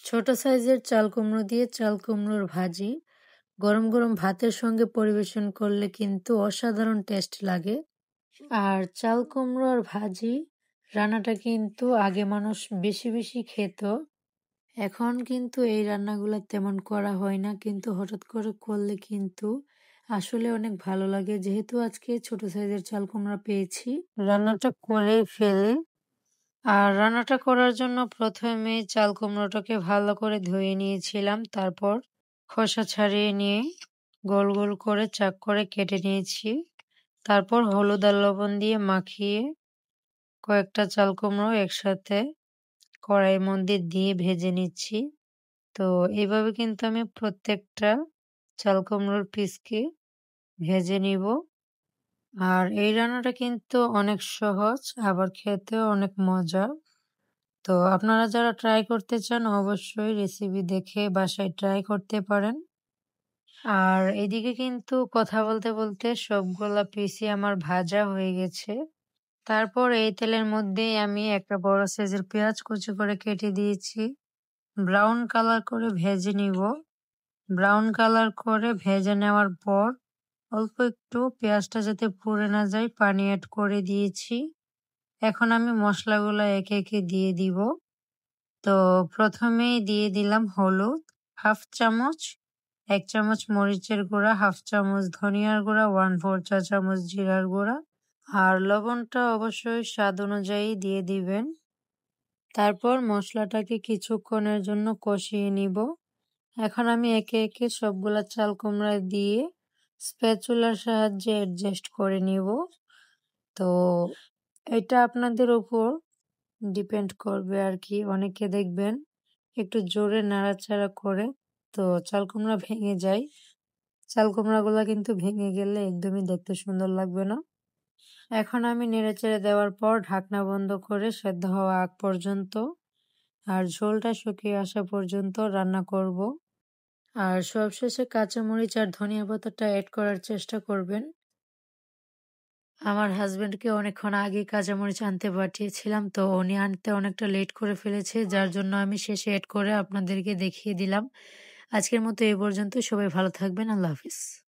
ছোট সাইজের চাল কুমড়ো দিয়ে চাল কুমড়োর ভাজি গরম গরম ভাতের সঙ্গে পরিবেশন করলে কিন্তু অসাধারণ টেস্ট লাগে। আর চাল কুমড়োর ভাজি রান্নাটা কিন্তু আগে মানুষ বেশি বেশি খেত। এখন কিন্তু এই রান্নাগুলো তেমন করা হয় না, কিন্তু হঠাৎ করে করলে কিন্তু আসলে অনেক ভালো লাগে। যেহেতু আজকে ছোট সাইজের চাল কুমড়া পেয়েছি, রান্নাটা করেই ফেলি। আর রান্নাটা করার জন্য প্রথমে চাল কুমড়োটাকে ভালো করে ধুয়ে নিয়েছিলাম। তারপর খোসা ছাড়িয়ে নিয়ে গোল গোল করে চাক করে কেটে নিয়েছি। তারপর হলুদ আর লবণ দিয়ে মাখিয়ে কয়েকটা চাল কুমড়ো একসাথে কড়াইয়ের মধ্যে দিয়ে ভেজে নিচ্ছি। তো এইভাবে কিন্তু আমি প্রত্যেকটা চাল কুমড়োর পিসকে ভেজে নিব। আর এই রান্নাটা কিন্তু অনেক সহজ, আবার খেতেও অনেক মজা। তো আপনারা যারা ট্রাই করতে চান অবশ্যই রেসিপি দেখে বাসায় ট্রাই করতে পারেন। আর এদিকে কিন্তু কথা বলতে বলতে সবগুলা পিসই আমার ভাজা হয়ে গেছে। তারপর এই তেলের মধ্যেই আমি একটা বড় সাইজের পেঁয়াজ কুচি করে কেটে দিয়েছি। ব্রাউন কালার করে ভেজে নিব। ব্রাউন কালার করে ভেজে নেওয়ার পর অল্প একটু পেঁয়াজটা যাতে পুড়ে না যায় পানি অ্যাড করে দিয়েছি। এখন আমি মশলাগুলো একে একে দিয়ে দিব। তো প্রথমেই দিয়ে দিলাম হলুদ 1/2 চামচ, 1 চামচ মরিচের গুঁড়া, 1/2 চামচ ধনিয়ার গুঁড়া, 1/4 চা চামচ জিরার গুঁড়া। আর লবণটা অবশ্যই স্বাদ অনুযায়ী দিয়ে দিবেন। তারপর মশলাটাকে কিছুক্ষণের জন্য কষিয়ে নিব। এখন আমি একে একে সবগুলা চাল কুমড়া দিয়ে স্প্যাচুলার সাহায্যে অ্যাডজাস্ট করে নিব। তো এটা আপনাদের উপর ডিপেন্ড করবে আর কি। অনেকে দেখবেন একটু জোরে নাড়াচাড়া করে তো চাল কুমড়া ভেঙে যায়। চাল কুমড়াগুলা কিন্তু ভেঙে গেলে একদমই দেখতে সুন্দর লাগবে না। এখন আমি নেড়েচেড়ে দেওয়ার পর ঢাকনা বন্ধ করে সেদ্ধ হওয়া আগ পর্যন্ত আর ঝোলটা শুকিয়ে আসা পর্যন্ত রান্না করব। আর সবশেষে কাঁচামরিচ আর ধনিয়া পাতাটা অ্যাড করার চেষ্টা করবেন। আমার হাজবেন্ডকে অনেকক্ষণ আগে কাঁচামরিচ আনতে পাঠিয়েছিলাম, তো উনি আনতে অনেকটা লেট করে ফেলেছে, যার জন্য আমি শেষে অ্যাড করে আপনাদেরকে দেখিয়ে দিলাম। আজকের মতো এই পর্যন্ত। সবাই ভালো থাকবেন। আল্লাহ হাফিজ।